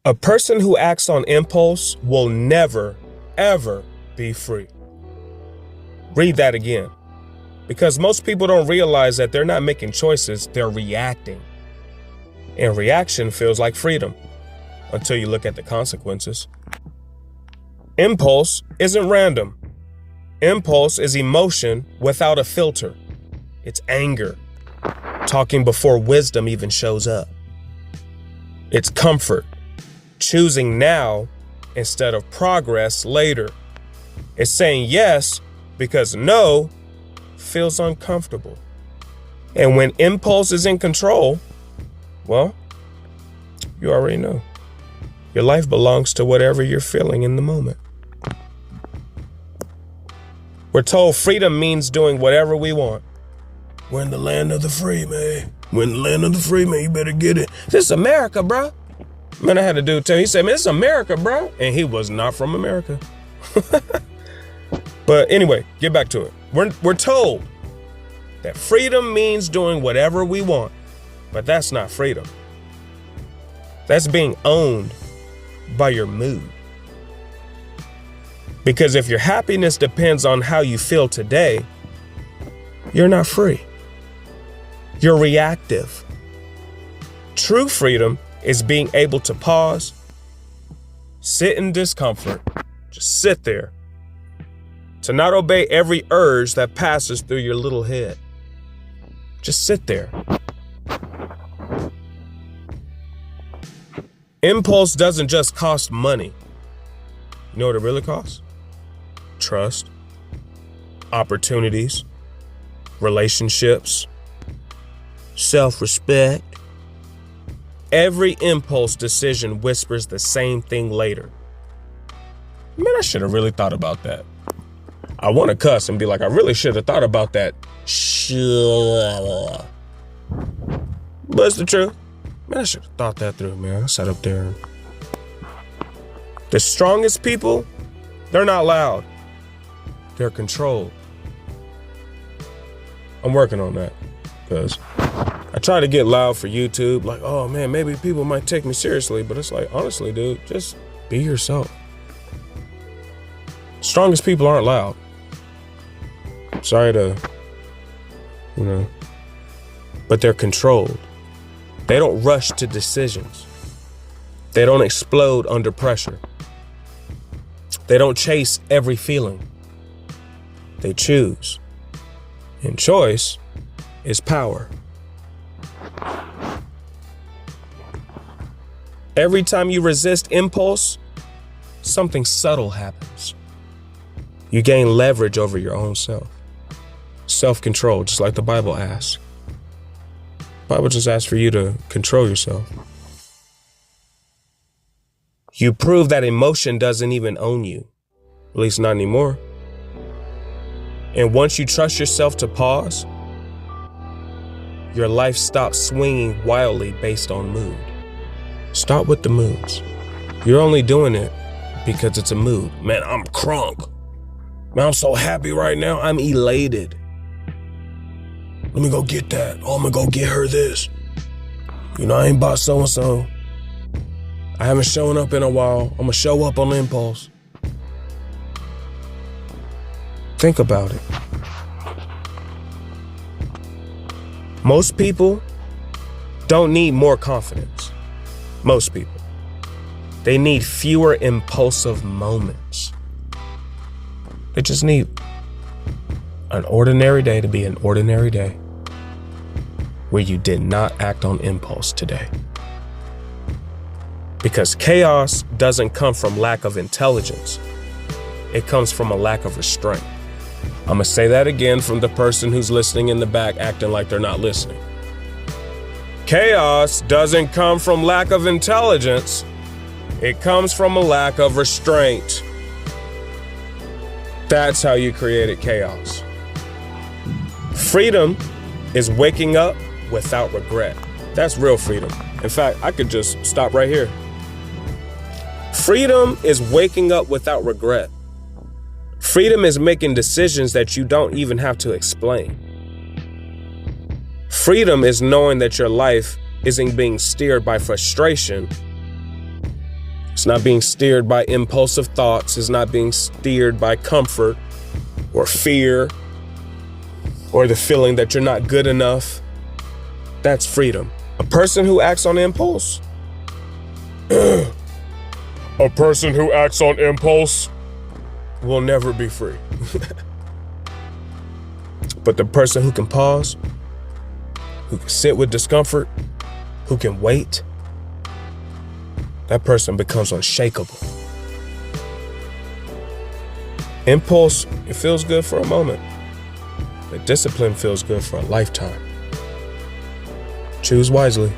A person who acts on impulse will never, ever be free. Read that again. Because most people don't realize that they're not making choices, they're reacting. And reaction feels like freedom until you look at the consequences. Impulse isn't random. Impulse is emotion without a filter. It's anger, talking before wisdom even shows up. It's comfort, choosing now instead of progress later. It's saying yes because no feels uncomfortable. And when impulse is in control, well, you already know. Your life belongs to whatever you're feeling in the moment. We're told freedom means doing whatever we want. We're in the land of the free, man. We're in the land of the free, man. You better get it. This is America, bro. Man, I had a dude tell me, he said, man, this is America, bro. And he was not from America. But anyway, get back to it. We're told that freedom means doing whatever we want, but that's not freedom. That's being owned by your mood. Because if your happiness depends on how you feel today, you're not free. You're reactive. True freedom is being able to pause, sit in discomfort, just sit there, to not obey every urge that passes through your little head. Just sit there. Impulse doesn't just cost money. You know what it really costs? Trust, opportunities, relationships, self-respect. Every impulse decision whispers the same thing later. Man, I should have really thought about that. I want to cuss and be like, I really should have thought about that. But it's the truth. Man, I should have thought that through, man. I sat up there. The strongest people, they're not loud. They're controlled. I'm working on that because I try to get loud for YouTube. Like, oh man, maybe people might take me seriously, but it's like, honestly, dude, just be yourself. Strongest people aren't loud. Sorry to, but they're controlled. They don't rush to decisions. They don't explode under pressure. They don't chase every feeling. They choose. And choice is power. Every time you resist impulse, something subtle happens. You gain leverage over your own self. Self-control, just like the Bible asks. The Bible just asks for you to control yourself. You prove that emotion doesn't even own you, at least not anymore. And once you trust yourself to pause, your life stops swinging wildly based on mood. Start with the moods. You're only doing it because it's a mood. Man, I'm crunk. Man, I'm so happy right now. I'm elated. Let me go get that. Oh, I'm gonna go get her this. I ain't bought so-and-so. I haven't shown up in a while. I'm gonna show up on impulse. Think about it. Most people don't need more confidence. Most people. They need fewer impulsive moments. They just need an ordinary day to be an ordinary day where you did not act on impulse today. Because chaos doesn't come from lack of intelligence. It comes from a lack of restraint. I'm gonna say that again from the person who's listening in the back acting like they're not listening. Chaos doesn't come from lack of intelligence. It comes from a lack of restraint. That's how you created chaos. Freedom is waking up without regret. That's real freedom. In fact, I could just stop right here. Freedom is waking up without regret. Freedom is making decisions that you don't even have to explain. Freedom is knowing that your life isn't being steered by frustration, It's not being steered by impulsive thoughts. It's not being steered by comfort or fear or the feeling that you're not good enough. That's freedom. A person who acts on impulse. A person who acts on impulse will never be free. But the person who can pause, who can sit with discomfort, who can wait, that person becomes unshakable. Impulse, it feels good for a moment, but discipline feels good for a lifetime. Choose wisely.